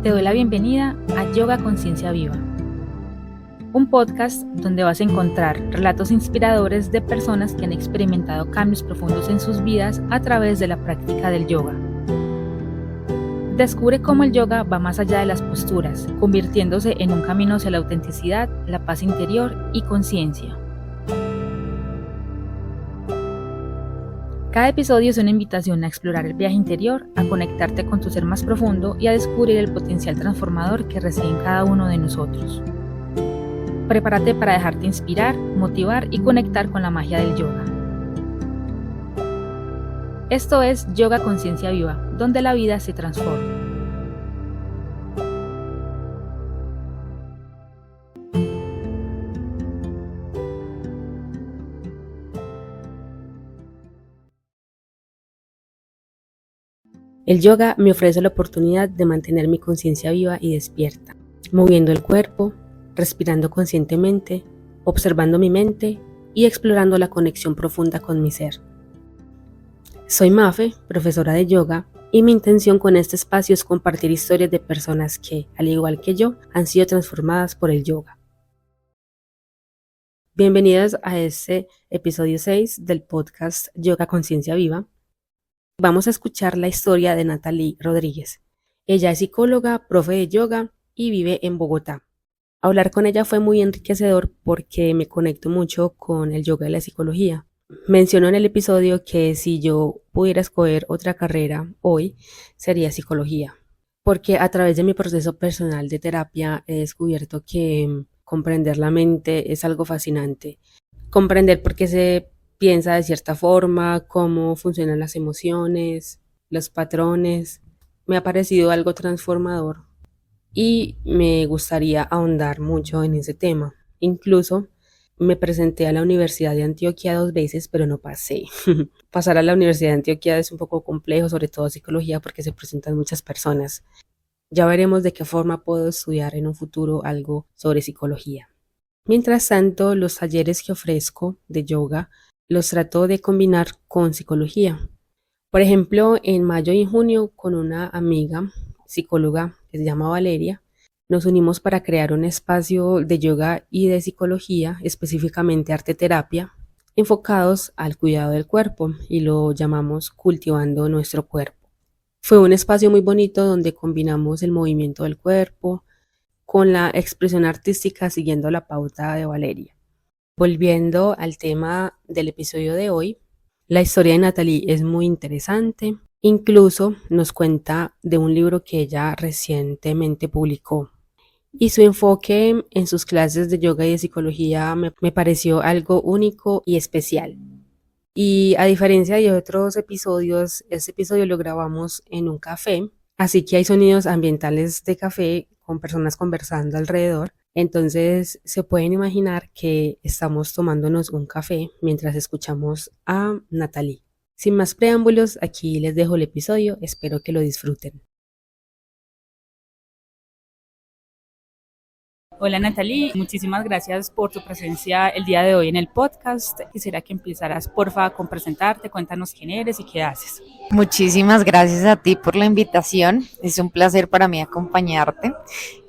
Te doy la bienvenida a Yoga Conciencia Viva, un podcast donde vas a encontrar relatos inspiradores de personas que han experimentado cambios profundos en sus vidas a través de la práctica del yoga. Descubre cómo el yoga va más allá de las posturas, convirtiéndose en un camino hacia la autenticidad, la paz interior y conciencia. Cada episodio es una invitación a explorar el viaje interior, a conectarte con tu ser más profundo y a descubrir el potencial transformador que reside en cada uno de nosotros. Prepárate para dejarte inspirar, motivar y conectar con la magia del yoga. Esto es Yoga Conciencia Viva, donde la vida se transforma. El yoga me ofrece la oportunidad de mantener mi conciencia viva y despierta, moviendo el cuerpo, respirando conscientemente, observando mi mente y explorando la conexión profunda con mi ser. Soy Mafe, profesora de yoga, y mi intención con este espacio es compartir historias de personas que, al igual que yo, han sido transformadas por el yoga. Bienvenidos a este episodio 6 del podcast Yoga Conciencia Viva. Vamos a escuchar la historia de Natalie Rodríguez. Ella es psicóloga, profe de yoga y vive en Bogotá. Hablar con ella fue muy enriquecedor porque me conecto mucho con el yoga y la psicología. Mencionó en el episodio que si yo pudiera escoger otra carrera hoy, sería psicología. Porque a través de mi proceso personal de terapia he descubierto que comprender la mente es algo fascinante. Comprender por qué se piensa de cierta forma, cómo funcionan las emociones, los patrones. Me ha parecido algo transformador y me gustaría ahondar mucho en ese tema. Incluso me presenté a la Universidad de Antioquia 2 veces, pero no pasé. Pasar a la Universidad de Antioquia es un poco complejo, sobre todo psicología, porque se presentan muchas personas. Ya veremos de qué forma puedo estudiar en un futuro algo sobre psicología. Mientras tanto, los talleres que ofrezco de yoga los trato de combinar con psicología. Por ejemplo, en mayo y junio con una amiga psicóloga que se llama Valeria, nos unimos para crear un espacio de yoga y de psicología, específicamente arte terapia, enfocados al cuidado del cuerpo y lo llamamos Cultivando Nuestro Cuerpo. Fue un espacio muy bonito donde combinamos el movimiento del cuerpo con la expresión artística siguiendo la pauta de Valeria. Volviendo al tema del episodio de hoy, la historia de Natalie es muy interesante. Incluso nos cuenta de un libro que ella recientemente publicó. Y su enfoque en sus clases de yoga y de psicología me pareció algo único y especial. Y a diferencia de otros episodios, este episodio lo grabamos en un café, así que hay sonidos ambientales de café con personas conversando alrededor. Entonces se pueden imaginar que estamos tomándonos un café mientras escuchamos a Natalie. Sin más preámbulos, aquí les dejo el episodio, espero que lo disfruten. Hola Natalie, muchísimas gracias por tu presencia el día de hoy en el podcast. Quisiera que empezaras porfa con presentarte, cuéntanos quién eres y qué haces. Muchísimas gracias a ti por la invitación, es un placer para mí acompañarte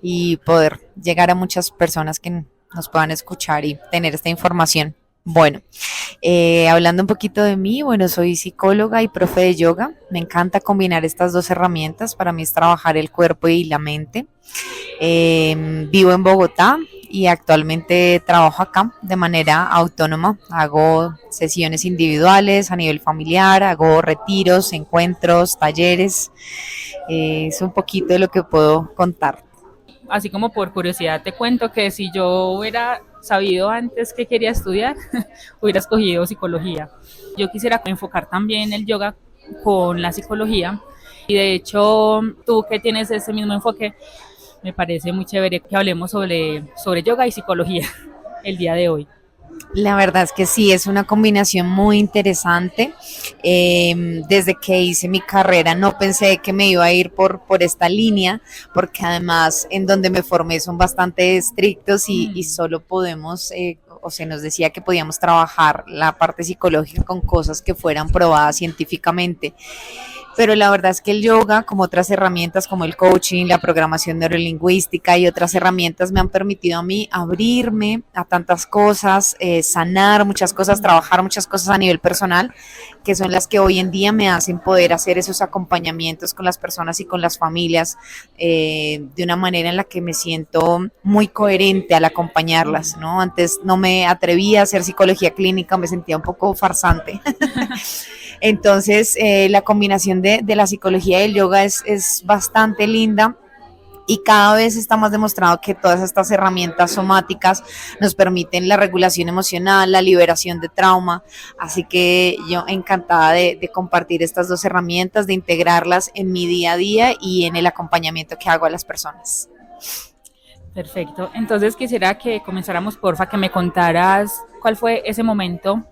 y poder llegar a muchas personas que nos puedan escuchar y tener esta información. Bueno, hablando un poquito de mí, soy psicóloga y profe de yoga. Me encanta combinar estas dos herramientas. Para mí es trabajar el cuerpo y la mente. Vivo en Bogotá y actualmente trabajo acá de manera autónoma. Hago sesiones individuales a nivel familiar, hago retiros, encuentros, talleres. Es un poquito de lo que puedo contar. Así como por curiosidad te cuento que si yo hubiera sabido antes que quería estudiar, hubiera escogido psicología. Yo quisiera enfocar también el yoga con la psicología y de hecho tú que tienes ese mismo enfoque, me parece muy chévere que hablemos sobre yoga y psicología el día de hoy. La verdad es que sí, es una combinación muy interesante. Desde que hice mi carrera no pensé que me iba a ir por esta línea, porque además en donde me formé son bastante estrictos y solo podemos, o se nos decía que podíamos trabajar la parte psicológica con cosas que fueran probadas científicamente. pero la verdad es que el yoga, como otras herramientas como el coaching, la programación neurolingüística y otras herramientas me han permitido a mí abrirme a tantas cosas, sanar muchas cosas, trabajar muchas cosas a nivel personal, que son las que hoy en día me hacen poder hacer esos acompañamientos con las personas y con las familias de una manera en la que me siento muy coherente al acompañarlas, ¿no? Antes no me atrevía a hacer psicología clínica, me sentía un poco farsante. Entonces, la combinación de la psicología y el yoga es bastante linda. Y cada vez está más demostrado que todas estas herramientas somáticas nos permiten la regulación emocional, la liberación de trauma. Así que yo encantada de compartir estas dos herramientas, de integrarlas en mi día a día y en el acompañamiento que hago a las personas. Perfecto. Entonces quisiera que comenzáramos, porfa, que me contaras cuál fue ese momento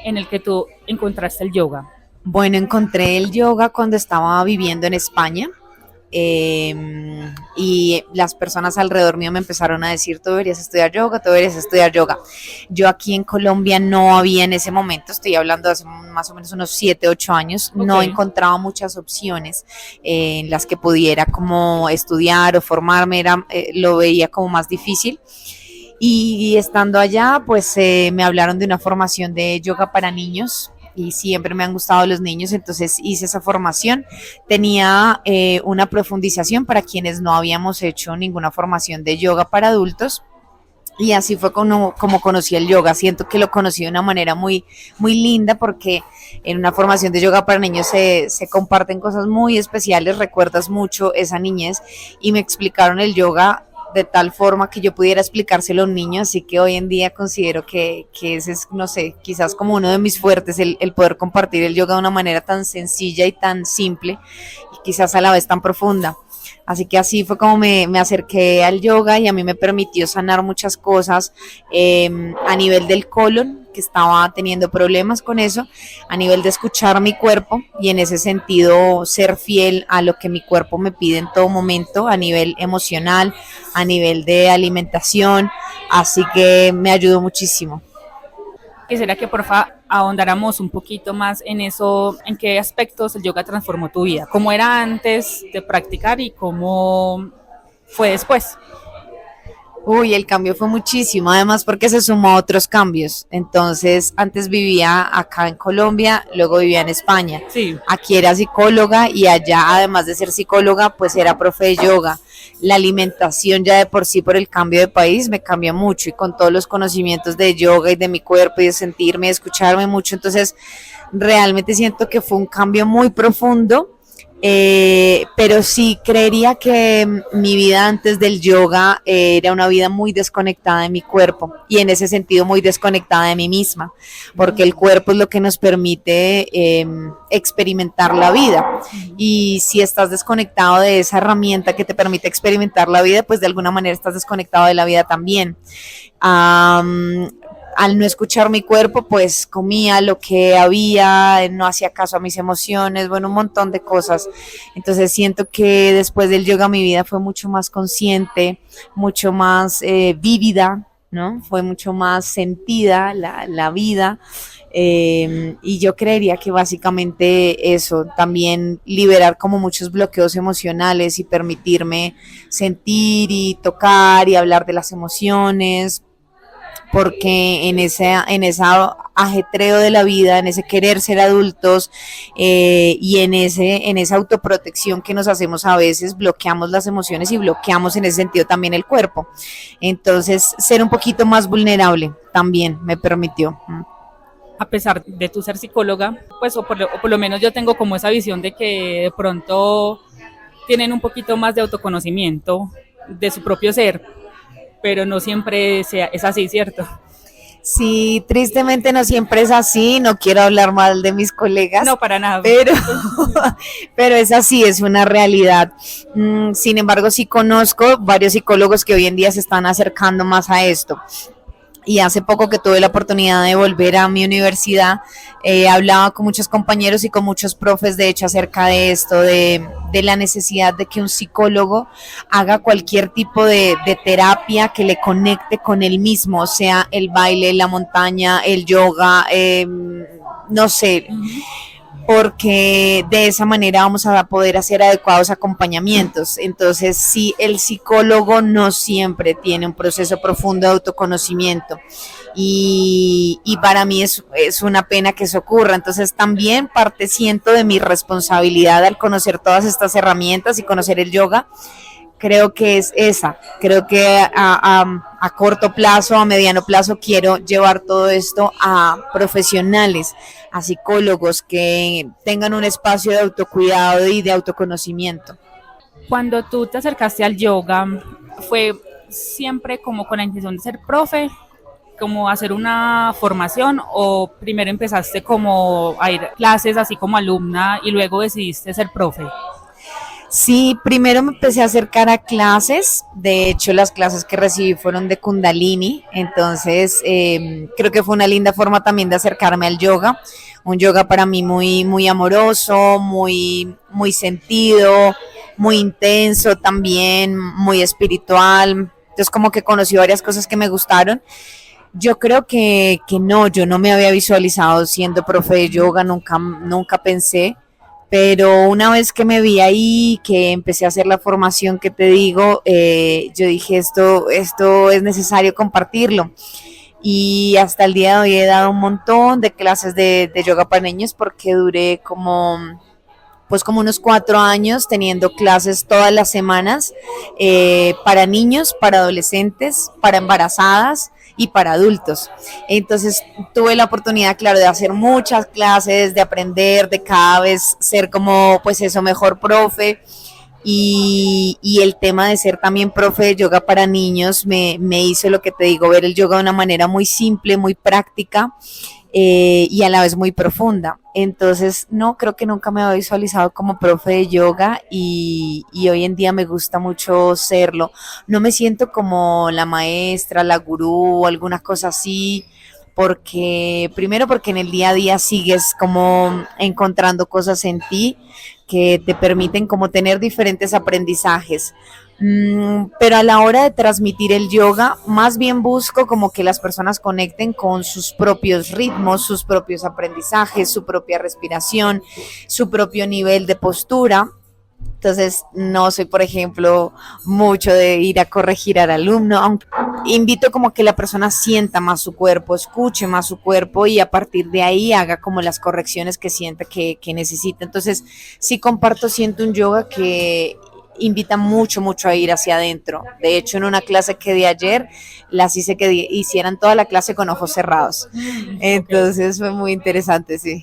en el que tú encontraste el yoga. Bueno, encontré el yoga cuando estaba viviendo en España. Y las personas alrededor mío me empezaron a decir, tú deberías estudiar yoga, tú deberías estudiar yoga. Yo aquí en Colombia no había en ese momento, estoy hablando de hace más o menos unos 7, 8 años, okay. No encontraba muchas opciones en las que pudiera como estudiar o formarme, lo veía como más difícil. Y estando allá, pues me hablaron de una formación de yoga para niños, y siempre me han gustado los niños, entonces hice esa formación. Tenía una profundización para quienes no habíamos hecho ninguna formación de yoga para adultos, y así fue como conocí el yoga. Siento que lo conocí de una manera muy, muy linda, porque en una formación de yoga para niños se comparten cosas muy especiales, recuerdas mucho esa niñez, y me explicaron el yoga de tal forma que yo pudiera explicárselo a un niño, así que hoy en día considero que ese es, no sé, quizás como uno de mis fuertes, el poder compartir el yoga de una manera tan sencilla y tan simple, y quizás a la vez tan profunda. Así que así fue como me acerqué al yoga, y a mí me permitió sanar muchas cosas a nivel del colon, que estaba teniendo problemas con eso, a nivel de escuchar mi cuerpo y en ese sentido ser fiel a lo que mi cuerpo me pide en todo momento, a nivel emocional, a nivel de alimentación, así que me ayudó muchísimo. Quisiera que porfa ahondáramos un poquito más en eso, en qué aspectos el yoga transformó tu vida, cómo era antes de practicar y cómo fue después. Uy, el cambio fue muchísimo, además porque se sumó a otros cambios. Entonces, antes vivía acá en Colombia, luego vivía en España. Sí. Aquí era psicóloga y allá, además de ser psicóloga, pues era profe de yoga. La alimentación ya de por sí, por el cambio de país, me cambió mucho, y con todos los conocimientos de yoga y de mi cuerpo y de sentirme, de escucharme mucho, entonces realmente siento que fue un cambio muy profundo. Pero sí creería que mi vida antes del yoga era una vida muy desconectada de mi cuerpo, y en ese sentido muy desconectada de mí misma, porque el cuerpo es lo que nos permite experimentar la vida, y si estás desconectado de esa herramienta que te permite experimentar la vida, pues de alguna manera estás desconectado de la vida también. Al no escuchar mi cuerpo, pues comía lo que había, no hacía caso a mis emociones, bueno, un montón de cosas. Entonces siento que después del yoga mi vida fue mucho más consciente, mucho más vívida, ¿no? Fue mucho más sentida la vida. Y yo creería que básicamente eso, también liberar como muchos bloqueos emocionales y permitirme sentir y tocar y hablar de las emociones, porque en ese ajetreo de la vida, en ese querer ser adultos y en esa autoprotección que nos hacemos a veces, bloqueamos las emociones y bloqueamos en ese sentido también el cuerpo. Entonces, ser un poquito más vulnerable también me permitió. A pesar de tu ser psicóloga, pues o por lo menos yo tengo como esa visión de que de pronto tienen un poquito más de autoconocimiento de su propio ser, pero no siempre es así, ¿cierto? Sí, tristemente no siempre es así, no quiero hablar mal de mis colegas. No, para nada. Pero es así, es una realidad. Sin embargo, sí conozco varios psicólogos que hoy en día se están acercando más a esto. Y hace poco que tuve la oportunidad de volver a mi universidad, hablaba con muchos compañeros y con muchos profes, de hecho, acerca de esto, de la necesidad de que un psicólogo haga cualquier tipo de terapia que le conecte con él mismo, sea el baile, la montaña, el yoga, no sé. porque de esa manera vamos a poder hacer adecuados acompañamientos. Entonces, sí, el psicólogo no siempre tiene un proceso profundo de autoconocimiento y para mí es una pena que eso ocurra. Entonces, también parte siento de mi responsabilidad al conocer todas estas herramientas y conocer el yoga. Creo que es esa, creo que a corto plazo, a mediano plazo quiero llevar todo esto a profesionales, a psicólogos que tengan un espacio de autocuidado y de autoconocimiento. Cuando tú te acercaste al yoga, ¿fue siempre como con la intención de ser profe, como hacer una formación, o primero empezaste como a ir a clases así como alumna y luego decidiste ser profe? Sí, primero me empecé a acercar a clases, de hecho las clases que recibí fueron de Kundalini, entonces creo que fue una linda forma también de acercarme al yoga, un yoga para mí muy amoroso, muy sentido, muy intenso también, muy espiritual, entonces como que conocí varias cosas que me gustaron. Yo creo que no, yo no me había visualizado siendo profe de yoga, nunca pensé. Pero una vez que me vi ahí, que empecé a hacer la formación que te digo, yo dije, esto es necesario compartirlo. Y hasta el día de hoy he dado un montón de clases de yoga para niños porque duré como unos 4 años teniendo clases todas las semanas para niños, para adolescentes, para embarazadas y para adultos. Entonces tuve la oportunidad, claro, de hacer muchas clases, de aprender, de cada vez ser como, pues eso, mejor profe. Y el tema de ser también profe de yoga para niños me hizo lo que te digo, ver el yoga de una manera muy simple, muy práctica y a la vez muy profunda. Entonces, no, creo que nunca me había visualizado como profe de yoga y hoy en día me gusta mucho serlo. No me siento como la maestra, la gurú o alguna cosa así, primero porque en el día a día sigues como encontrando cosas en ti que te permiten como tener diferentes aprendizajes. Pero a la hora de transmitir el yoga, más bien busco como que las personas conecten con sus propios ritmos, sus propios aprendizajes, su propia respiración, su propio nivel de postura. Entonces, no soy, por ejemplo, mucho de ir a corregir al alumno, aunque invito como que la persona sienta más su cuerpo, escuche más su cuerpo y a partir de ahí haga como las correcciones que sienta que necesita. Entonces, sí comparto, siento un yoga que invita mucho a ir hacia adentro. De hecho, en una clase que di ayer, las hice que hicieran toda la clase con ojos cerrados. Entonces, fue muy interesante, sí.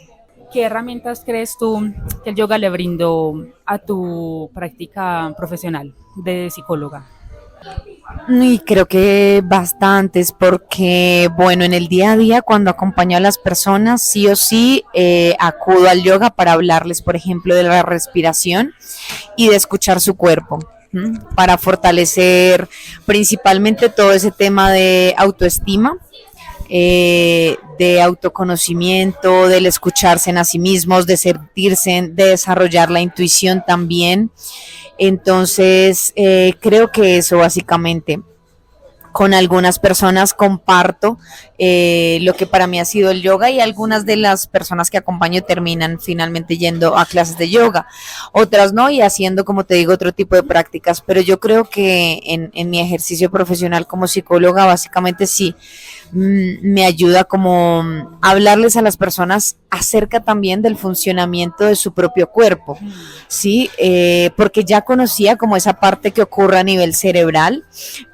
¿Qué herramientas crees tú que el yoga le brindó a tu práctica profesional de psicóloga? Y creo que bastantes, porque bueno, en el día a día cuando acompaño a las personas, sí o sí acudo al yoga para hablarles, por ejemplo, de la respiración y de escuchar su cuerpo, para fortalecer principalmente todo ese tema de autoestima, de autoconocimiento, del escucharse en a sí mismos, de sentirse, de desarrollar la intuición también. Entonces, creo que eso básicamente. Con algunas personas comparto lo que para mí ha sido el yoga y algunas de las personas que acompaño terminan finalmente yendo a clases de yoga, otras no y haciendo, como te digo, otro tipo de prácticas, pero yo creo que en mi ejercicio profesional como psicóloga básicamente sí me ayuda como a hablarles a las personas acerca también del funcionamiento de su propio cuerpo, ¿sí? Porque ya conocía como esa parte que ocurre a nivel cerebral,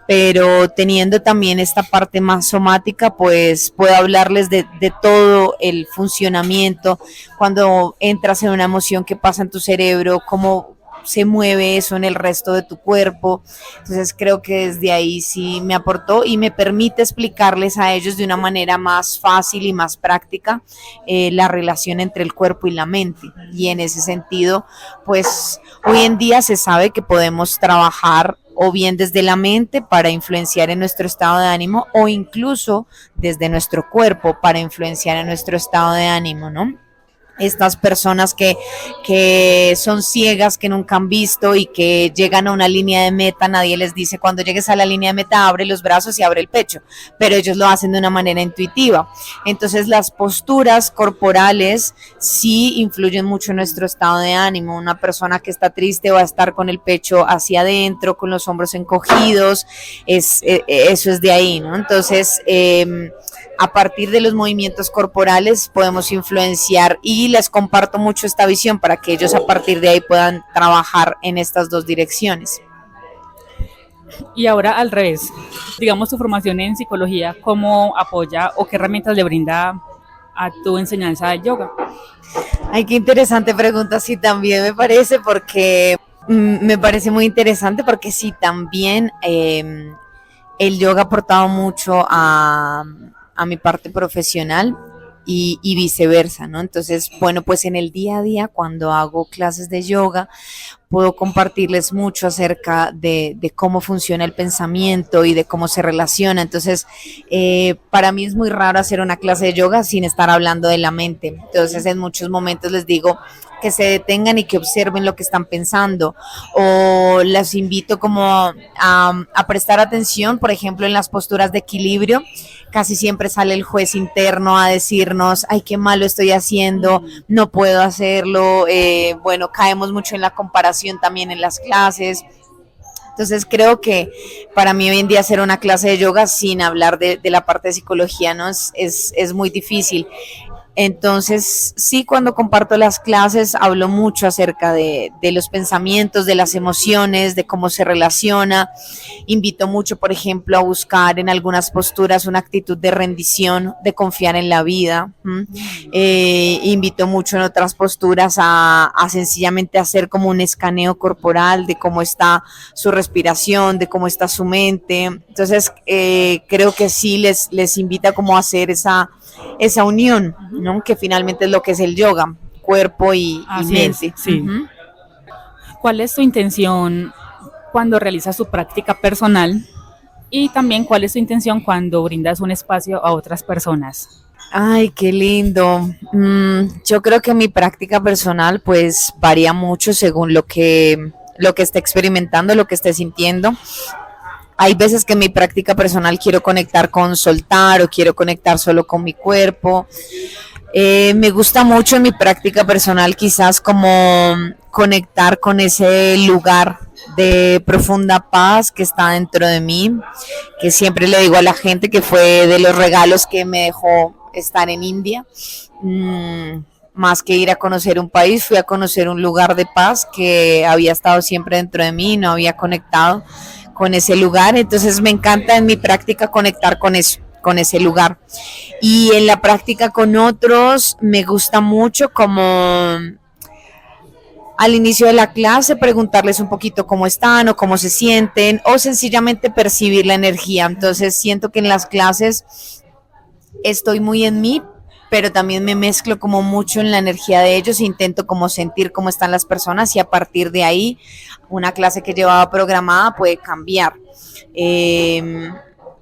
pero teniendo también esta parte más somática, pues puedo hablarles de todo el funcionamiento, cuando entras en una emoción que pasa en tu cerebro, cómo se mueve eso en el resto de tu cuerpo. Entonces creo que desde ahí sí me aportó y me permite explicarles a ellos de una manera más fácil y más práctica la relación entre el cuerpo y la mente. Y en ese sentido, pues hoy en día se sabe que podemos trabajar o bien desde la mente para influenciar en nuestro estado de ánimo o incluso desde nuestro cuerpo para influenciar en nuestro estado de ánimo, ¿no? estas personas que son ciegas, que nunca han visto y que llegan a una línea de meta, nadie les dice cuando llegues a la línea de meta abre los brazos y abre el pecho, pero ellos lo hacen de una manera intuitiva. Entonces las posturas corporales sí influyen mucho en nuestro estado de ánimo. Una persona que está triste va a estar con el pecho hacia adentro, con los hombros encogidos, eso es de ahí, ¿no? Entonces a partir de los movimientos corporales podemos influenciar, y les comparto mucho esta visión para que ellos a partir de ahí puedan trabajar en estas dos direcciones. Y ahora al revés, digamos tu formación en psicología, ¿cómo apoya o qué herramientas le brinda a tu enseñanza del yoga? Ay, qué interesante pregunta, sí, también me parece, porque me parece muy interesante porque sí, también el yoga ha aportado mucho a mi parte profesional y viceversa, ¿no? Entonces, bueno, pues en el día a día, cuando hago clases de yoga, puedo compartirles mucho acerca de cómo funciona el pensamiento y de cómo se relaciona. Entonces, para mí es muy raro hacer una clase de yoga sin estar hablando de la mente. Entonces, en muchos momentos les digo que se detengan y que observen lo que están pensando, o las invito como a prestar atención, por ejemplo, en las posturas de equilibrio. Casi siempre sale el juez interno a decirnos, ay, qué malo estoy haciendo, no puedo hacerlo. Bueno, caemos mucho en la comparación también en las clases. Entonces creo que para mí hoy en día hacer una clase de yoga sin hablar de la parte de psicología, ¿no? Es muy difícil. Entonces, sí, cuando comparto las clases hablo mucho acerca de los pensamientos, de las emociones, de cómo se relaciona. Invito mucho, por ejemplo, a buscar en algunas posturas una actitud de rendición, de confiar en la vida. Invito mucho en otras posturas a sencillamente hacer como un escaneo corporal de cómo está su respiración, de cómo está su mente. Entonces, creo que sí les invita como a hacer esa unión, ¿no? Que finalmente es lo que es el yoga, cuerpo y mente. Sí. ¿Cuál es tu intención cuando realizas tu práctica personal? Y también, ¿cuál es tu intención cuando brindas un espacio a otras personas? Ay, qué lindo. Yo creo que mi práctica personal pues varía mucho según lo que esté experimentando, lo que esté sintiendo. Hay veces que en mi práctica personal quiero conectar con soltar o quiero conectar solo con mi cuerpo. Me gusta mucho en mi práctica personal quizás como conectar con ese lugar de profunda paz que está dentro de mí, que siempre le digo a la gente que fue de los regalos que me dejó estar en India. Más que ir a conocer un país, fui a conocer un lugar de paz que había estado siempre dentro de mí y no había conectado con ese lugar. Entonces me encanta en mi práctica conectar con eso, con ese lugar. Y en la práctica con otros me gusta mucho como al inicio de la clase preguntarles un poquito cómo están o cómo se sienten, o sencillamente percibir la energía. Entonces siento que en las clases estoy muy en mí, pero también me mezclo como mucho en la energía de ellos, intento como sentir cómo están las personas, y a partir de ahí una clase que llevaba programada puede cambiar.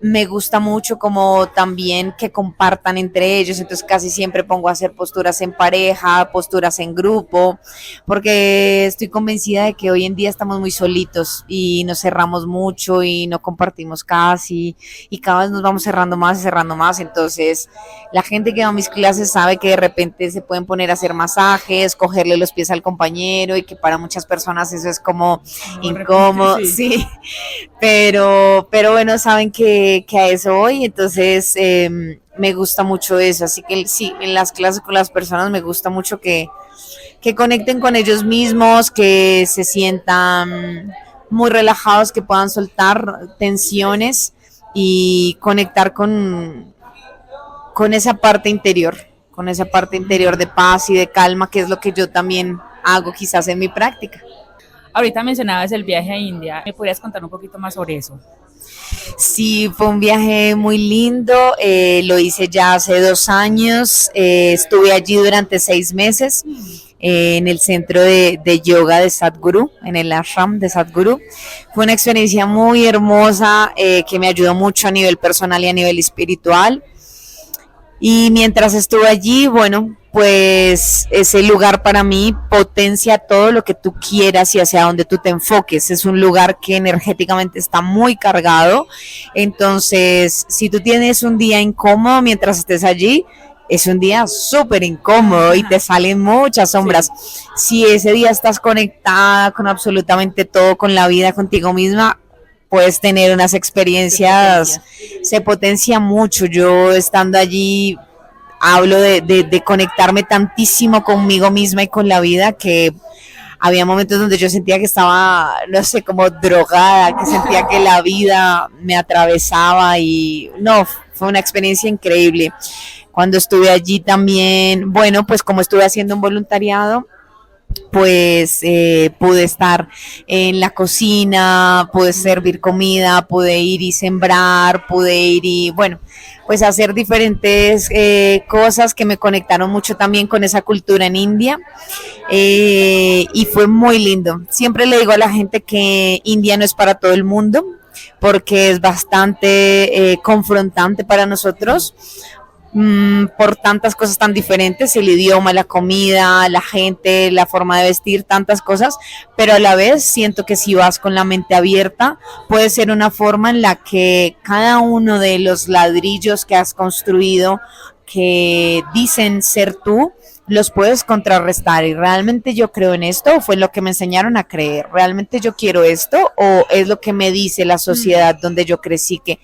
Me gusta mucho como también que compartan entre ellos, entonces casi siempre pongo a hacer posturas en pareja, posturas en grupo, porque estoy convencida de que hoy en día estamos muy solitos y nos cerramos mucho y no compartimos casi, y cada vez nos vamos cerrando más y cerrando más. Entonces la gente que va a mis clases sabe que de repente se pueden poner a hacer masajes, cogerle los pies al compañero, y que para muchas personas eso es como incómodo, sí. Pero bueno, saben que a eso voy. Entonces me gusta mucho eso, así que sí, en las clases con las personas me gusta mucho que conecten con ellos mismos, que se sientan muy relajados, que puedan soltar tensiones y conectar con esa parte interior, con esa parte interior de paz y de calma, que es lo que yo también hago quizás en mi práctica. Ahorita mencionabas el viaje a India, ¿me podrías contar un poquito más sobre eso? Sí, fue un viaje muy lindo, lo hice ya hace 2 años, estuve allí durante 6 meses en el centro de yoga de Sadhguru, en el ashram de Sadhguru. Fue una experiencia muy hermosa que me ayudó mucho a nivel personal y a nivel espiritual. Y mientras estuve allí, bueno, pues ese lugar para mí potencia todo lo que tú quieras y hacia donde tú te enfoques. Es un lugar que energéticamente está muy cargado. Entonces, si tú tienes un día incómodo mientras estés allí, es un día súper incómodo y te salen muchas sombras. Sí. Si ese día estás conectada con absolutamente todo, con la vida, contigo misma, puedes tener unas experiencias, se potencia mucho. Yo estando allí hablo de conectarme tantísimo conmigo misma y con la vida que había momentos donde yo sentía que estaba, no sé, como drogada, que sentía que la vida me atravesaba y no, fue una experiencia increíble. Cuando estuve allí también, bueno, pues como estuve haciendo un voluntariado, pues pude estar en la cocina, pude servir comida, pude ir y sembrar, pude ir y bueno, pues hacer diferentes cosas que me conectaron mucho también con esa cultura en India y fue muy lindo. Siempre le digo a la gente que India no es para todo el mundo porque es bastante confrontante para nosotros. Por tantas cosas tan diferentes, el idioma, la comida, la gente, la forma de vestir, tantas cosas, pero a la vez siento que si vas con la mente abierta, puede ser una forma en la que cada uno de los ladrillos que has construido, que dicen ser tú, los puedes contrarrestar y realmente yo creo en esto, o fue lo que me enseñaron a creer, realmente yo quiero esto o es lo que me dice la sociedad donde yo crecí, que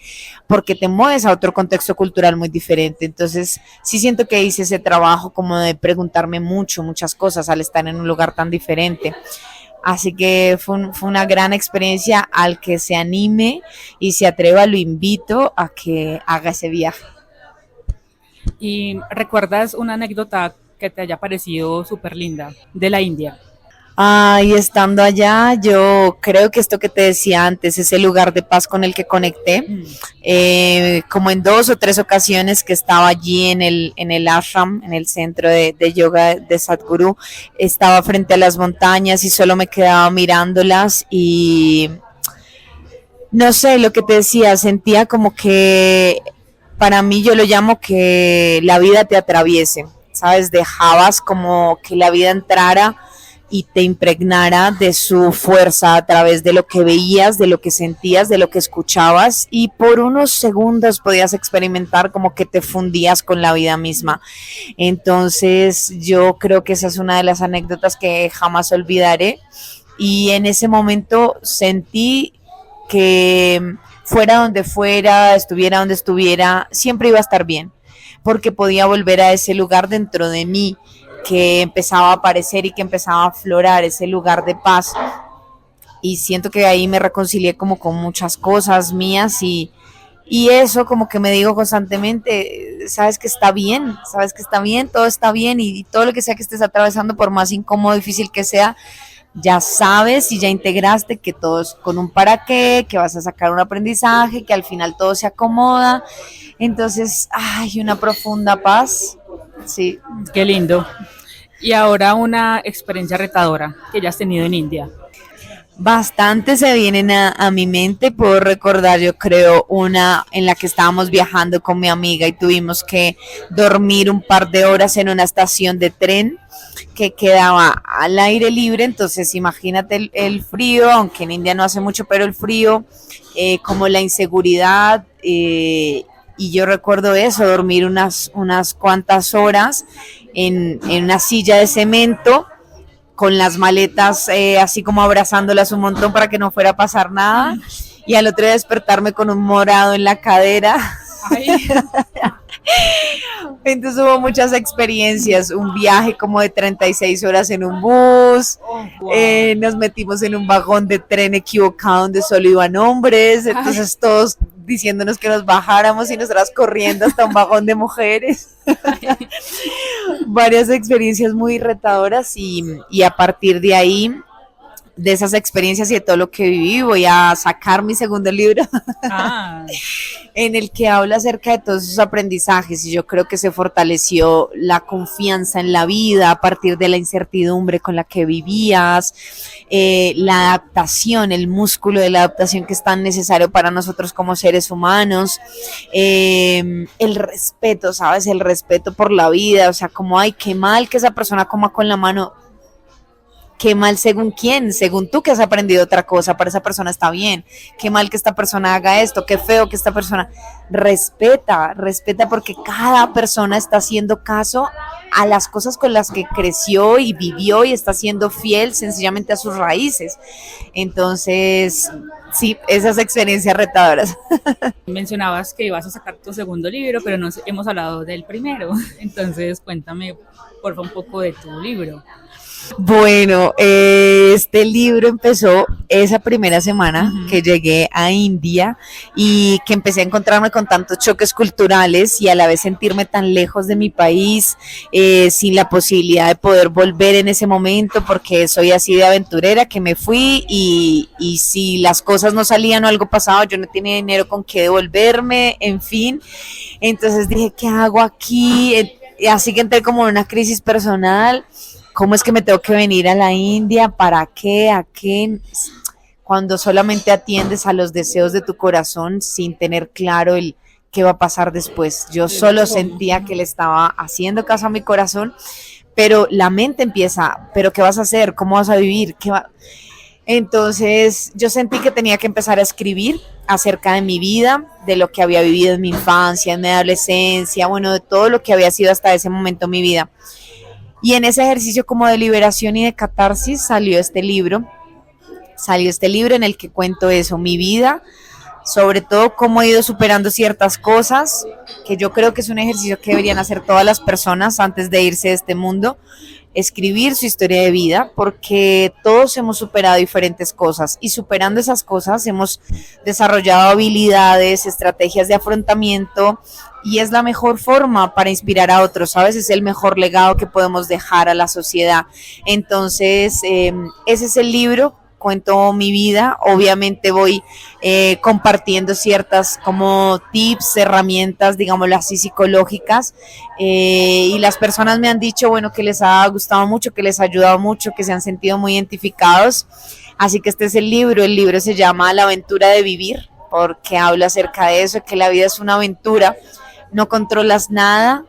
porque te mueves a otro contexto cultural muy diferente. Entonces sí siento que hice ese trabajo como de preguntarme muchas cosas al estar en un lugar tan diferente. Así que fue una gran experiencia. Al que se anime y se atreva, lo invito a que haga ese viaje. ¿Y recuerdas una anécdota que te haya parecido súper linda de la India? Y estando allá, yo creo que esto que te decía antes, ese lugar de paz con el que conecté, como en 2 o 3 ocasiones que estaba allí en el ashram, en el centro de yoga de Sadhguru, estaba frente a las montañas y solo me quedaba mirándolas y no sé, lo que te decía, sentía como que para mí yo lo llamo que la vida te atraviese, ¿sabes? Dejabas como que la vida entrara y te impregnara de su fuerza a través de lo que veías, de lo que sentías, de lo que escuchabas y por unos segundos podías experimentar como que te fundías con la vida misma. Entonces yo creo que esa es una de las anécdotas que jamás olvidaré y en ese momento sentí que fuera donde fuera, estuviera donde estuviera, siempre iba a estar bien porque podía volver a ese lugar dentro de mí que empezaba a aparecer y que empezaba a aflorar, ese lugar de paz. Y siento que ahí me reconcilié como con muchas cosas mías y eso como que me digo constantemente, sabes que está bien, todo está bien y todo lo que sea que estés atravesando, por más incómodo, difícil que sea, ya sabes y ya integraste que todo es con un para qué, que vas a sacar un aprendizaje, que al final todo se acomoda. Entonces, una profunda paz. Sí. Qué lindo. Y ahora una experiencia retadora que ya has tenido en India. Bastante se vienen a mi mente. Puedo recordar, yo creo, una en la que estábamos viajando con mi amiga y tuvimos que dormir un par de horas en una estación de tren que quedaba al aire libre. Entonces imagínate el frío, aunque en India no hace mucho, pero el frío, como la inseguridad, y yo recuerdo eso, dormir unas cuantas horas en una silla de cemento con las maletas así como abrazándolas un montón para que no fuera a pasar nada y al otro día despertarme con un morado en la cadera. Entonces hubo muchas experiencias, un viaje como de 36 horas en un bus, nos metimos en un vagón de tren equivocado donde solo iban hombres, entonces todos diciéndonos que nos bajáramos y nosotras corriendo hasta un vagón de mujeres. Varias experiencias muy retadoras y a partir de ahí de esas experiencias y de todo lo que viví, voy a sacar mi segundo libro en el que habla acerca de todos esos aprendizajes, y yo creo que se fortaleció la confianza en la vida a partir de la incertidumbre con la que vivías, la adaptación, el músculo de la adaptación que es tan necesario para nosotros como seres humanos, el respeto, ¿sabes? El respeto por la vida, o sea, como, ay, qué mal que esa persona coma con la mano. Qué mal según quién, según tú que has aprendido otra cosa, para esa persona está bien. Qué mal que esta persona haga esto, qué feo que esta persona. Respeta porque cada persona está haciendo caso a las cosas con las que creció y vivió y está siendo fiel sencillamente a sus raíces. Entonces, sí, esas experiencias retadoras. Mencionabas que ibas a sacar tu segundo libro, pero no hemos hablado del primero. Entonces, cuéntame, por favor, un poco de tu libro. Bueno, este libro empezó esa primera semana que llegué a India y que empecé a encontrarme con tantos choques culturales y a la vez sentirme tan lejos de mi país, sin la posibilidad de poder volver en ese momento, porque soy así de aventurera que me fui y si las cosas no salían o algo pasaba, yo no tenía dinero con qué devolverme, en fin. Entonces dije, ¿qué hago aquí? Así que entré como en una crisis personal. ¿Cómo es que me tengo que venir a la India? ¿Para qué? ¿A qué? Cuando solamente atiendes a los deseos de tu corazón sin tener claro el qué va a pasar después. Yo solo sentía que le estaba haciendo caso a mi corazón, pero la mente empieza, ¿pero qué vas a hacer? ¿Cómo vas a vivir? Entonces yo sentí que tenía que empezar a escribir acerca de mi vida, de lo que había vivido en mi infancia, en mi adolescencia, bueno, de todo lo que había sido hasta ese momento mi vida. Y en ese ejercicio como de liberación y de catarsis salió este libro en el que cuento eso, mi vida, sobre todo cómo he ido superando ciertas cosas, que yo creo que es un ejercicio que deberían hacer todas las personas antes de irse de este mundo, escribir su historia de vida, porque todos hemos superado diferentes cosas y superando esas cosas hemos desarrollado habilidades, estrategias de afrontamiento, y es la mejor forma para inspirar a otros, ¿sabes? Es el mejor legado que podemos dejar a la sociedad. Entonces, ese es el libro, cuento mi vida, obviamente voy compartiendo ciertas como tips, herramientas, digámoslo así, psicológicas, y las personas me han dicho, bueno, que les ha gustado mucho, que les ha ayudado mucho, que se han sentido muy identificados, así que este es el libro se llama La aventura de vivir, porque habla acerca de eso, que la vida es una aventura, no controlas nada,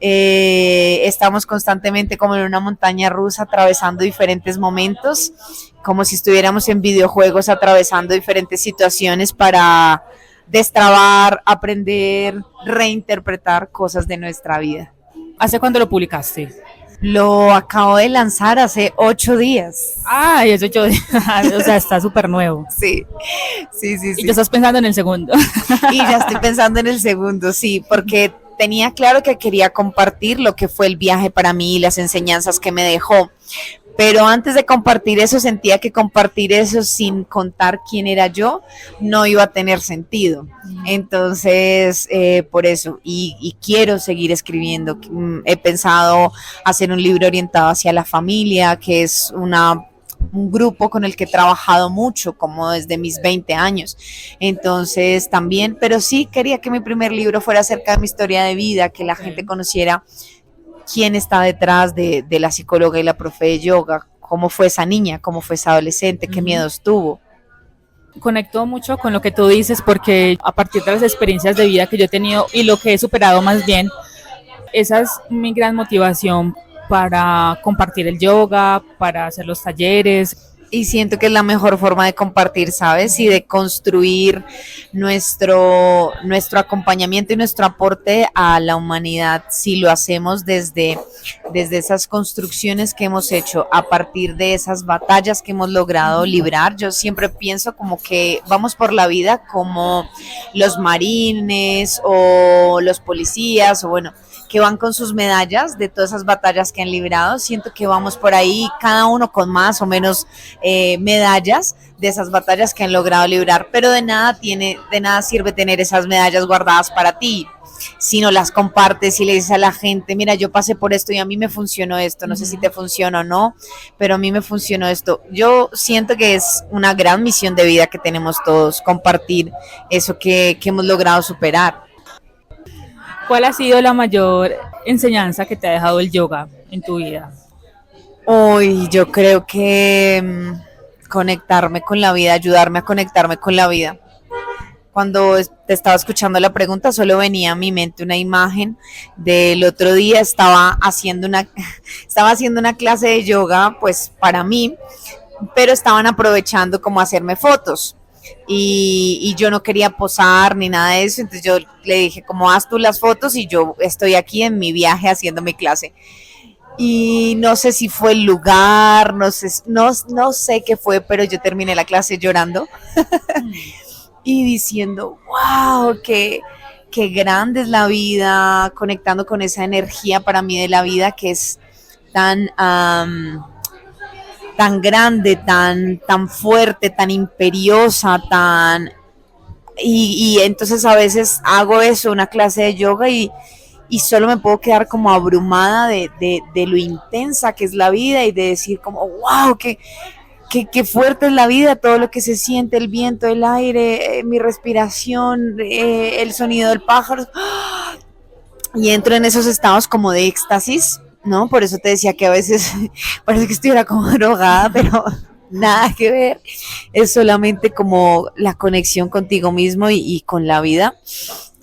estamos constantemente como en una montaña rusa atravesando diferentes momentos, como si estuviéramos en videojuegos atravesando diferentes situaciones para destrabar, aprender, reinterpretar cosas de nuestra vida. ¿Hace cuándo lo publicaste? Lo acabo de lanzar hace 8 días. Ay, es 8 días, o sea, está súper nuevo. Sí. Y ya estás pensando en el segundo. Y ya estoy pensando en el segundo, sí, porque tenía claro que quería compartir lo que fue el viaje para mí y las enseñanzas que me dejó. Pero antes de compartir eso, sentía que compartir eso sin contar quién era yo no iba a tener sentido. Entonces, por eso, y quiero seguir escribiendo. He pensado hacer un libro orientado hacia la familia, que es un grupo con el que he trabajado mucho, como desde mis 20 años. Entonces, también, pero sí quería que mi primer libro fuera acerca de mi historia de vida, que la gente conociera quién está detrás de la psicóloga y la profe de yoga, cómo fue esa niña, cómo fue esa adolescente, qué miedos tuvo. Conecto mucho con lo que tú dices, porque a partir de las experiencias de vida que yo he tenido y lo que he superado más bien, esa es mi gran motivación para compartir el yoga, para hacer los talleres. Y siento que es la mejor forma de compartir, ¿sabes? Y de construir nuestro acompañamiento y nuestro aporte a la humanidad, si lo hacemos desde esas construcciones que hemos hecho, a partir de esas batallas que hemos logrado librar. Yo siempre pienso como que vamos por la vida como los marines o los policías, o bueno, que van con sus medallas de todas esas batallas que han librado. Siento que vamos por ahí, cada uno con más o menos medallas de esas batallas que han logrado librar, pero de nada sirve tener esas medallas guardadas para ti, si no las compartes y le dices a la gente, mira, yo pasé por esto y a mí me funcionó esto, no sé si te funciona o no, pero a mí me funcionó esto. Yo siento que es una gran misión de vida que tenemos todos, compartir eso que hemos logrado superar. ¿Cuál ha sido la mayor enseñanza que te ha dejado el yoga en tu vida? Hoy yo creo que conectarme con la vida, ayudarme a conectarme con la vida. Cuando te estaba escuchando la pregunta, solo venía a mi mente una imagen del otro día. Estaba haciendo una clase de yoga, pues para mí, pero estaban aprovechando como hacerme fotos. Y yo no quería posar ni nada de eso, entonces yo le dije, como haz tú las fotos y yo estoy aquí en mi viaje haciendo mi clase. Y no sé si fue el lugar, no sé qué fue, pero yo terminé la clase llorando y diciendo, wow, qué grande es la vida, conectando con esa energía para mí de la vida que es tan grande, tan fuerte, tan imperiosa, y entonces a veces hago eso, una clase de yoga y solo me puedo quedar como abrumada de lo intensa que es la vida y de decir como wow, qué fuerte es la vida, todo lo que se siente, el viento, el aire, mi respiración, el sonido del pájaro, y entro en esos estados como de éxtasis, ¿no? Por eso te decía que a veces parece que estuviera como drogada, pero nada que ver, es solamente como la conexión contigo mismo y con la vida.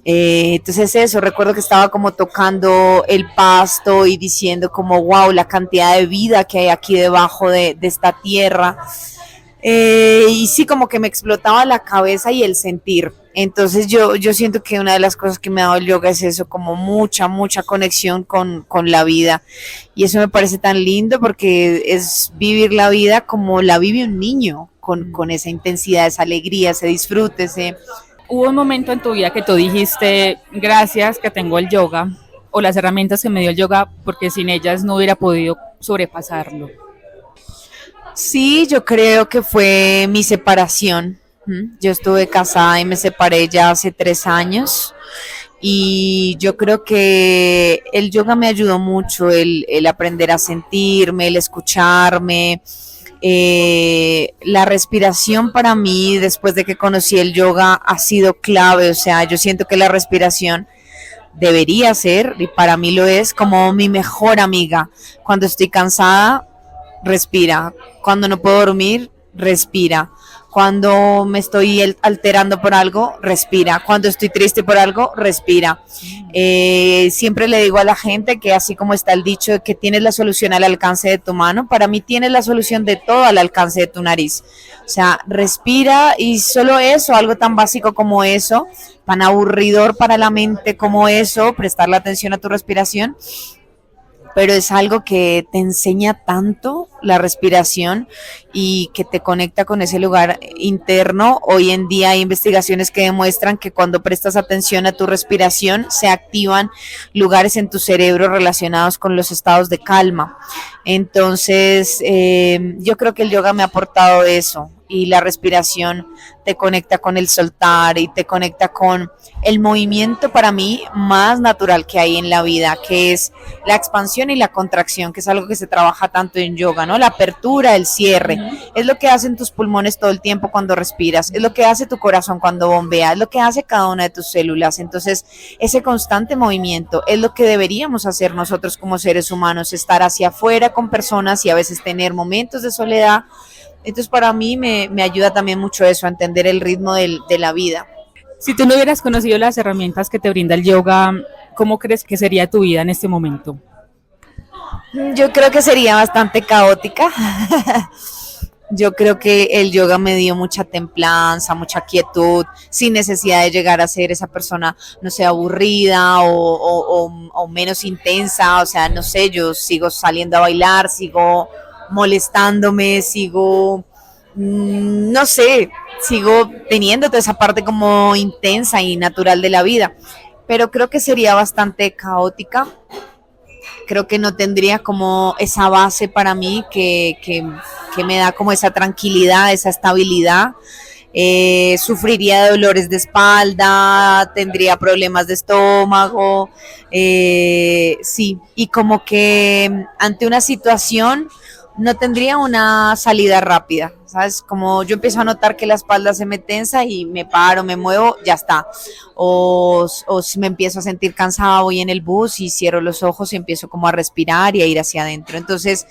Entonces eso, recuerdo que estaba como tocando el pasto y diciendo como wow, la cantidad de vida que hay aquí debajo de esta tierra, y sí, como que me explotaba la cabeza y el sentir. Entonces yo siento que una de las cosas que me ha dado el yoga es eso, como mucha conexión con la vida, y eso me parece tan lindo porque es vivir la vida como la vive un niño, con esa intensidad, esa alegría, ese disfrute, ¿Hubo un momento en tu vida que tú dijiste, gracias que tengo el yoga, o las herramientas que me dio el yoga, porque sin ellas no hubiera podido sobrepasarlo? Sí, yo creo que fue mi separación. Yo estuve casada y me separé ya hace 3 años, y yo creo que el yoga me ayudó mucho, el aprender a sentirme, el escucharme. La respiración para mí, después de que conocí el yoga, ha sido clave. O sea, yo siento que la respiración debería ser, y para mí lo es, como mi mejor amiga. Cuando estoy cansada, respira. Cuando no puedo dormir, respira. Cuando me estoy alterando por algo, respira. Cuando estoy triste por algo, respira. Siempre le digo a la gente que así como está el dicho de que tienes la solución al alcance de tu mano, para mí tienes la solución de todo al alcance de tu nariz. O sea, respira, y solo eso, algo tan básico como eso, tan aburridor para la mente como eso, prestarle atención a tu respiración, pero es algo que te enseña tanto la respiración y que te conecta con ese lugar interno. Hoy en día hay investigaciones que demuestran que cuando prestas atención a tu respiración se activan lugares en tu cerebro relacionados con los estados de calma. Entonces, yo creo que el yoga me ha aportado eso, y la respiración te conecta con el soltar y te conecta con el movimiento para mí más natural que hay en la vida, que es la expansión y la contracción, que es algo que se trabaja tanto en yoga, ¿no? La apertura, el cierre, es lo que hacen tus pulmones todo el tiempo cuando respiras, es lo que hace tu corazón cuando bombea, es lo que hace cada una de tus células. Entonces, ese constante movimiento es lo que deberíamos hacer nosotros como seres humanos, estar hacia afuera con personas y a veces tener momentos de soledad. Entonces para mí me ayuda también mucho eso, a entender el ritmo de la vida. Si tú no hubieras conocido las herramientas que te brinda el yoga, ¿cómo crees que sería tu vida en este momento? Yo creo que sería bastante caótica. Yo creo que el yoga me dio mucha templanza, mucha quietud, sin necesidad de llegar a ser esa persona, no sé, aburrida o menos intensa. O sea, no sé, yo sigo saliendo a bailar, sigo molestándome, sigo, no sé, sigo teniendo toda esa parte como intensa y natural de la vida, pero creo que sería bastante caótica. Creo que no tendría como esa base para mí que me da como esa tranquilidad, esa estabilidad. Sufriría de dolores de espalda, tendría problemas de estómago, sí, y como que ante una situación no tendría una salida rápida, ¿sabes? Como yo empiezo a notar que la espalda se me tensa y me paro, me muevo, ya está. O si me empiezo a sentir cansada, voy en el bus y cierro los ojos y empiezo como a respirar y a ir hacia adentro. Entonces,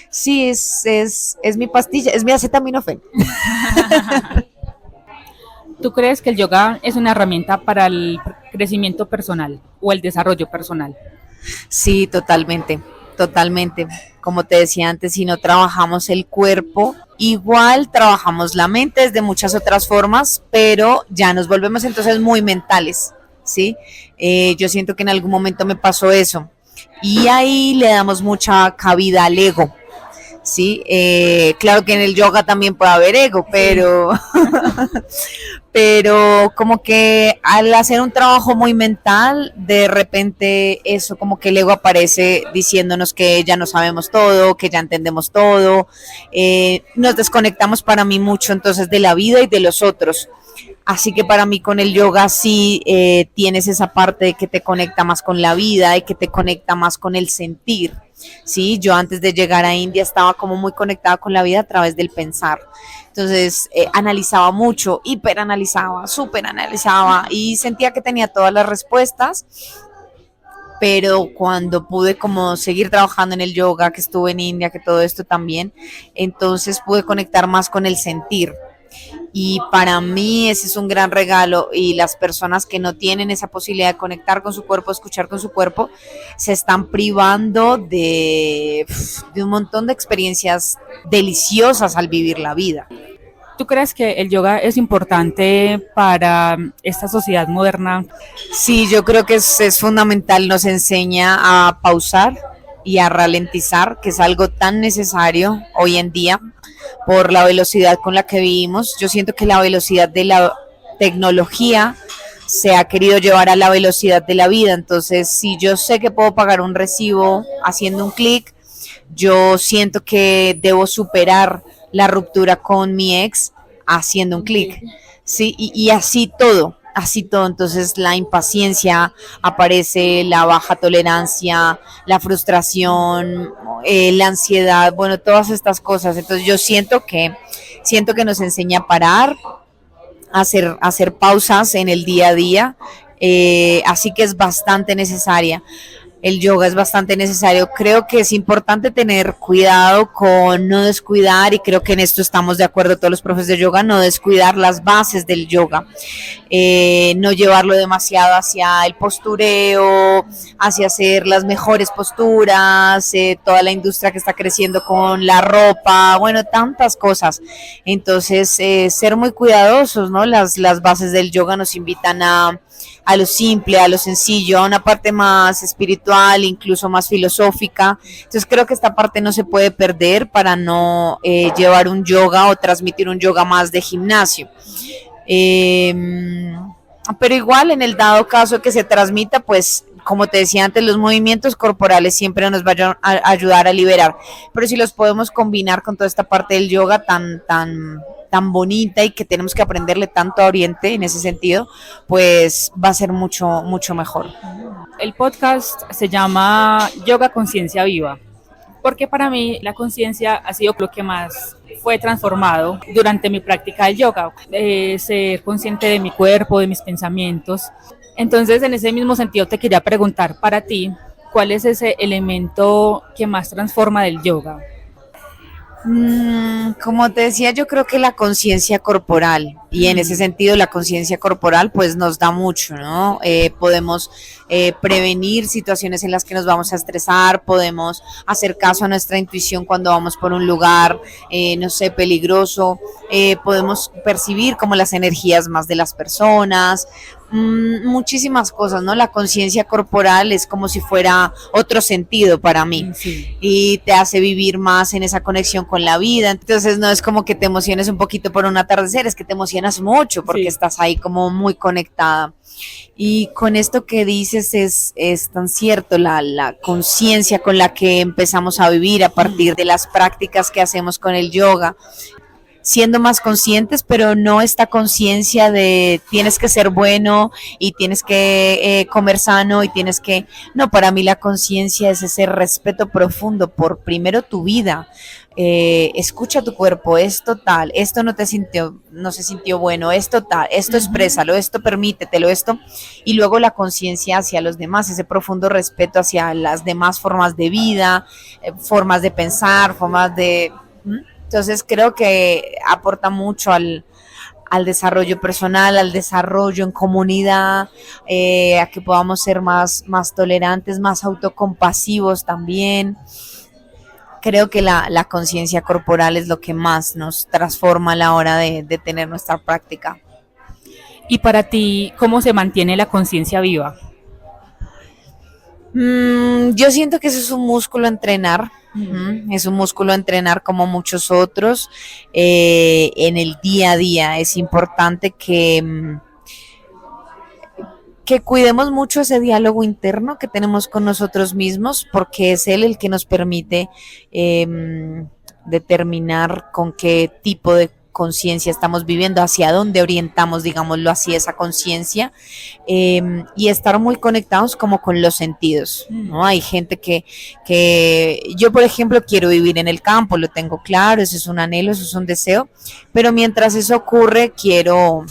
sí, es mi pastilla, es mi acetaminofén. ¿Tú crees que el yoga es una herramienta para el crecimiento personal o el desarrollo personal? Sí, totalmente, totalmente. Como te decía antes, si no trabajamos el cuerpo, igual trabajamos la mente de muchas otras formas, pero ya nos volvemos entonces muy mentales, ¿sí? Yo siento que en algún momento me pasó eso y ahí le damos mucha cabida al ego. Sí, claro que en el yoga también puede haber ego, pero, pero como que al hacer un trabajo muy mental, de repente eso como que el ego aparece diciéndonos que ya no sabemos todo, que ya entendemos todo, nos desconectamos para mí mucho entonces de la vida y de los otros. Así que para mí con el yoga sí tienes esa parte de que te conecta más con la vida y que te conecta más con el sentir. Sí, yo antes de llegar a India estaba como muy conectada con la vida a través del pensar. Entonces analizaba mucho, hiperanalizaba, superanalizaba y sentía que tenía todas las respuestas. Pero cuando pude como seguir trabajando en el yoga, que estuve en India, que todo esto también, entonces pude conectar más con el sentir. Y para mí ese es un gran regalo y las personas que no tienen esa posibilidad de conectar con su cuerpo, escuchar con su cuerpo, se están privando de un montón de experiencias deliciosas al vivir la vida. ¿Tú crees que el yoga es importante para esta sociedad moderna? Sí, yo creo que es fundamental, nos enseña a pausar y a ralentizar, que es algo tan necesario hoy en día por la velocidad con la que vivimos. Yo siento que la velocidad de la tecnología se ha querido llevar a la velocidad de la vida. Entonces, si yo sé que puedo pagar un recibo haciendo un clic, yo siento que debo superar la ruptura con mi ex haciendo un clic. Sí, y así todo. Así todo, entonces la impaciencia aparece, la baja tolerancia, la frustración, la ansiedad, bueno, todas estas cosas. Entonces yo siento que nos enseña a parar, a hacer pausas en el día a día, así que es bastante necesaria. El yoga es bastante necesario. Creo que es importante tener cuidado con no descuidar, y creo que en esto estamos de acuerdo todos los profes de yoga, no descuidar las bases del yoga, no llevarlo demasiado hacia el postureo, hacia hacer las mejores posturas, toda la industria que está creciendo con la ropa, bueno, tantas cosas. Entonces, ser muy cuidadosos, ¿no? Las bases del yoga nos invitan a lo simple, a lo sencillo, a una parte más espiritual, incluso más filosófica. Entonces creo que esta parte no se puede perder para no llevar un yoga o transmitir un yoga más de gimnasio. Pero igual en el dado caso que se transmita, pues como te decía antes, los movimientos corporales siempre nos van a ayudar a liberar, pero si los podemos combinar con toda esta parte del yoga tan bonita y que tenemos que aprenderle tanto a Oriente en ese sentido, pues va a ser mucho, mucho mejor. El podcast se llama Yoga Conciencia Viva, porque para mí la conciencia ha sido lo que más fue transformado durante mi práctica del yoga, ser consciente de mi cuerpo, de mis pensamientos. Entonces, en ese mismo sentido te quería preguntar para ti, ¿cuál es ese elemento que más transforma del yoga? Como te decía, yo creo que la conciencia corporal, y en ese sentido la conciencia corporal pues nos da mucho, ¿no? Podemos prevenir situaciones en las que nos vamos a estresar, podemos hacer caso a nuestra intuición cuando vamos por un lugar, no sé, peligroso, podemos percibir como las energías más de las personas, muchísimas cosas, ¿no? La conciencia corporal es como si fuera otro sentido para mí, Sí. y te hace vivir más en esa conexión con la vida. Entonces no es como que te emociones un poquito por un atardecer, es que te emocionas mucho porque Sí. estás ahí como muy conectada. Y con esto que dices es tan cierto, la conciencia con la que empezamos a vivir a partir de las prácticas que hacemos con el yoga, siendo más conscientes, pero no esta conciencia de tienes que ser bueno y tienes que comer sano y tienes que... No, para mí la conciencia es ese respeto profundo por primero tu vida. Escucha tu cuerpo, esto tal, esto no se sintió bueno, esto tal, esto exprésalo, esto permítetelo, esto, y luego la conciencia hacia los demás, ese profundo respeto hacia las demás formas de vida, formas de pensar, formas de... Entonces creo que aporta mucho al desarrollo personal, al desarrollo en comunidad, a que podamos ser más tolerantes, más autocompasivos también. Creo que la conciencia corporal es lo que más nos transforma a la hora de tener nuestra práctica. Y para ti, ¿cómo se mantiene la conciencia viva? Yo siento que eso es un músculo a entrenar. Es un músculo a entrenar como muchos otros. En el día a día es importante que cuidemos mucho ese diálogo interno que tenemos con nosotros mismos, porque es él el que nos permite determinar con qué tipo de conciencia estamos viviendo, hacia dónde orientamos, digámoslo así, esa conciencia, y estar muy conectados como con los sentidos, ¿no? Hay gente que yo, por ejemplo, quiero vivir en el campo, lo tengo claro, eso es un anhelo, eso es un deseo, pero mientras eso ocurre, quiero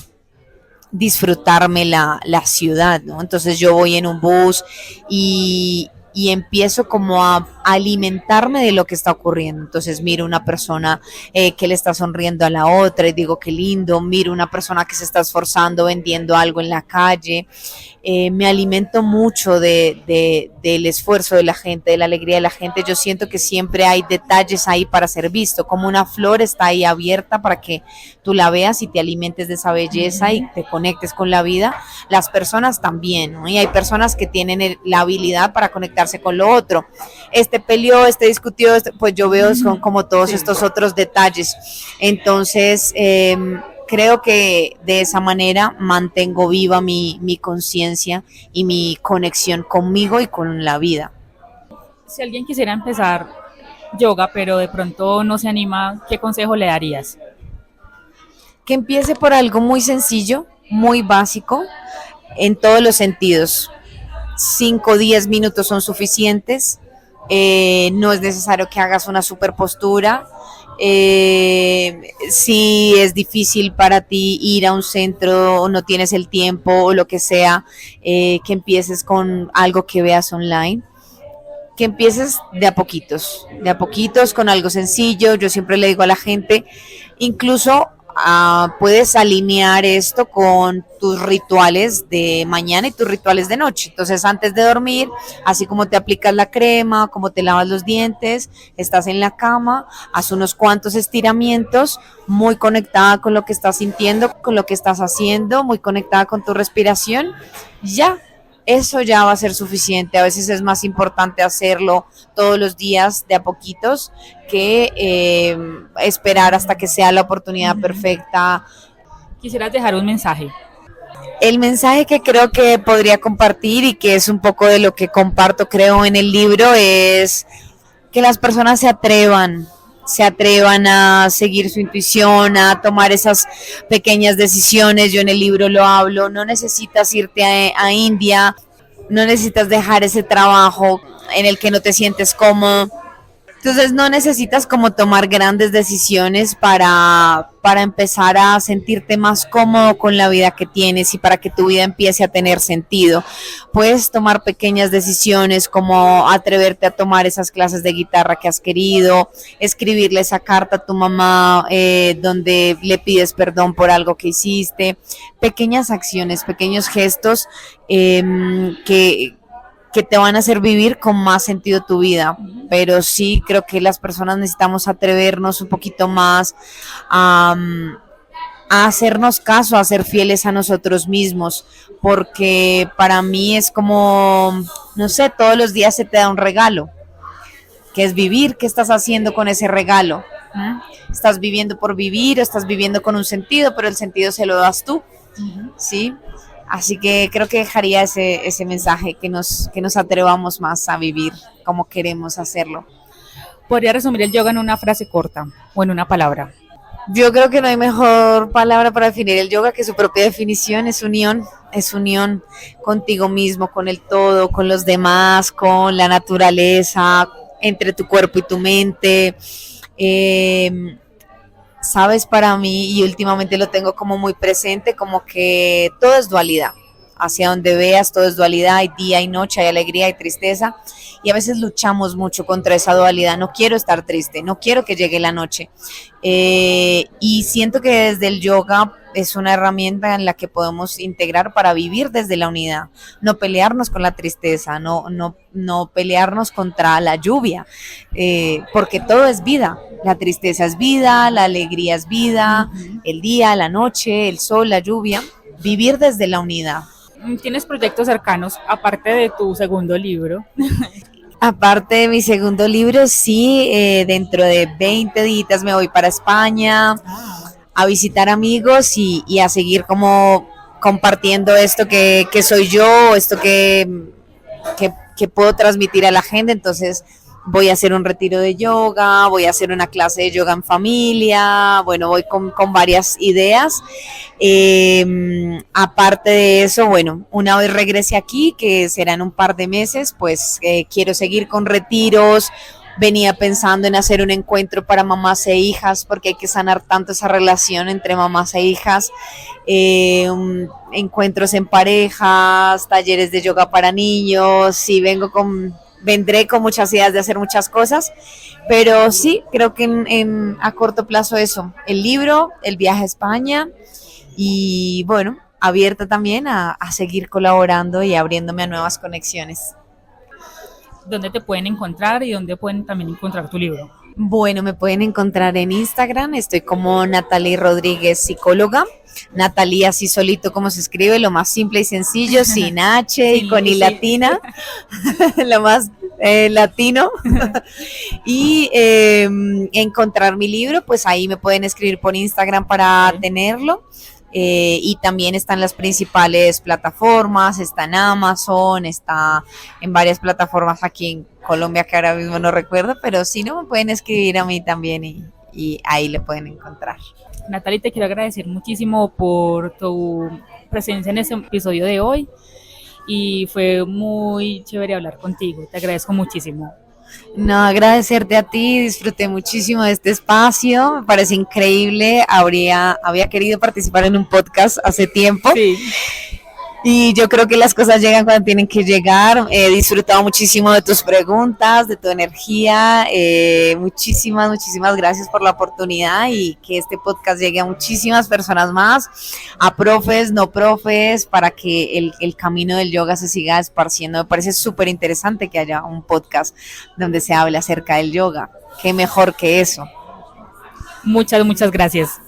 disfrutarme la ciudad, ¿no? Entonces yo voy en un bus y empiezo como a alimentarme de lo que está ocurriendo. Entonces miro una persona que le está sonriendo a la otra y digo qué lindo, miro una persona que se está esforzando vendiendo algo en la calle, me alimento mucho del esfuerzo de la gente, de la alegría de la gente. Yo siento que siempre hay detalles ahí para ser visto, como una flor está ahí abierta para que tú la veas y te alimentes de esa belleza y te conectes con la vida. Las personas también, ¿no? Y hay personas que tienen la habilidad para conectarse con lo otro. Este peleó, este discutió, pues yo veo son como todos estos otros detalles. Entonces, creo que de esa manera mantengo viva mi conciencia y mi conexión conmigo y con la vida. Si alguien quisiera empezar yoga, pero de pronto no se anima, ¿qué consejo le darías? Que empiece por algo muy sencillo, muy básico, en todos los sentidos. 5 o 10 minutos son suficientes. No es necesario que hagas una super postura. Si es difícil para ti ir a un centro o no tienes el tiempo o lo que sea, que empieces con algo que veas online, que empieces de a poquitos con algo sencillo. Yo siempre le digo a la gente, incluso puedes alinear esto con tus rituales de mañana y tus rituales de noche. Entonces, antes de dormir, así como te aplicas la crema, como te lavas los dientes, estás en la cama, haz unos cuantos estiramientos, muy conectada con lo que estás sintiendo, con lo que estás haciendo, muy conectada con tu respiración. Ya, eso ya va a ser suficiente. A veces es más importante hacerlo todos los días de a poquitos que esperar hasta que sea la oportunidad perfecta. Quisieras dejar un mensaje. El mensaje que creo que podría compartir y que es un poco de lo que comparto, creo, en el libro, es que las personas se atrevan a seguir su intuición, a tomar esas pequeñas decisiones. Yo en el libro lo hablo, no necesitas irte a India, no necesitas dejar ese trabajo en el que no te sientes cómodo. Entonces no necesitas como tomar grandes decisiones para empezar a sentirte más cómodo con la vida que tienes y para que tu vida empiece a tener sentido. Puedes tomar pequeñas decisiones como atreverte a tomar esas clases de guitarra que has querido, escribirle esa carta a tu mamá donde le pides perdón por algo que hiciste, pequeñas acciones, pequeños gestos que te van a hacer vivir con más sentido tu vida. Pero sí creo que las personas necesitamos atrevernos un poquito más a a hacernos caso, a ser fieles a nosotros mismos, porque para mí es como, no sé, todos los días se te da un regalo, que es vivir. ¿Qué estás haciendo con ese regalo? ¿Mm? ¿Estás viviendo por vivir o estás viviendo con un sentido, pero el sentido se lo das tú? ¿Sí? Así que creo que dejaría ese mensaje, que nos atrevamos más a vivir como queremos hacerlo. ¿Podría resumir el yoga en una frase corta o en una palabra? Yo creo que no hay mejor palabra para definir el yoga que su propia definición. Es unión contigo mismo, con el todo, con los demás, con la naturaleza, entre tu cuerpo y tu mente. Sabes, para mí, y últimamente lo tengo como muy presente, como que todo es dualidad. Hacia donde veas, todo es dualidad, hay día, hay noche, hay alegría, hay tristeza, y a veces luchamos mucho contra esa dualidad. No quiero estar triste, no quiero que llegue la noche, y siento que desde el yoga es una herramienta en la que podemos integrar para vivir desde la unidad, no pelearnos con la tristeza, no pelearnos contra la lluvia, porque todo es vida. La tristeza es vida, la alegría es vida, el día, la noche, el sol, la lluvia. Vivir desde la unidad. ¿Tienes proyectos cercanos, aparte de tu segundo libro? Aparte de mi segundo libro, sí, dentro de 20 días me voy para España a visitar amigos y a seguir como compartiendo esto que soy yo, esto que puedo transmitir a la gente. Entonces voy a hacer un retiro de yoga, voy a hacer una clase de yoga en familia, bueno, voy con varias ideas. Aparte de eso, bueno, una vez regrese aquí, que será en un par de meses, pues quiero seguir con retiros. Venía pensando en hacer un encuentro para mamás e hijas, porque hay que sanar tanto esa relación entre mamás e hijas. Encuentros en parejas, talleres de yoga para niños. Sí, vendré con muchas ideas de hacer muchas cosas, pero sí, creo que a corto plazo eso, el libro, el viaje a España, y bueno, abierta también a seguir colaborando y abriéndome a nuevas conexiones. ¿Dónde te pueden encontrar y dónde pueden también encontrar tu libro? Bueno, me pueden encontrar en Instagram, estoy como Natalie Rodríguez Psicóloga. Natalie así solito como se escribe, lo más simple y sencillo, sin H y con I latina, lo más latino. Y encontrar mi libro, pues ahí me pueden escribir por Instagram para tenerlo. Y también está en las principales plataformas, está en Amazon, está en varias plataformas aquí en Colombia que ahora mismo no recuerdo, pero si no, me pueden escribir a mí también y ahí le pueden encontrar. Natalie, te quiero agradecer muchísimo por tu presencia en este episodio de hoy y fue muy chévere hablar contigo, te agradezco muchísimo. No, agradecerte a ti, disfruté muchísimo de este espacio, me parece increíble, había querido participar en un podcast hace tiempo. Sí. Y yo creo que las cosas llegan cuando tienen que llegar. He disfrutado muchísimo de tus preguntas, de tu energía. Muchísimas gracias por la oportunidad y que este podcast llegue a muchísimas personas más, a profes, no profes, para que el camino del yoga se siga esparciendo. Me parece súper interesante que haya un podcast donde se hable acerca del yoga. Qué mejor que eso. Muchas gracias.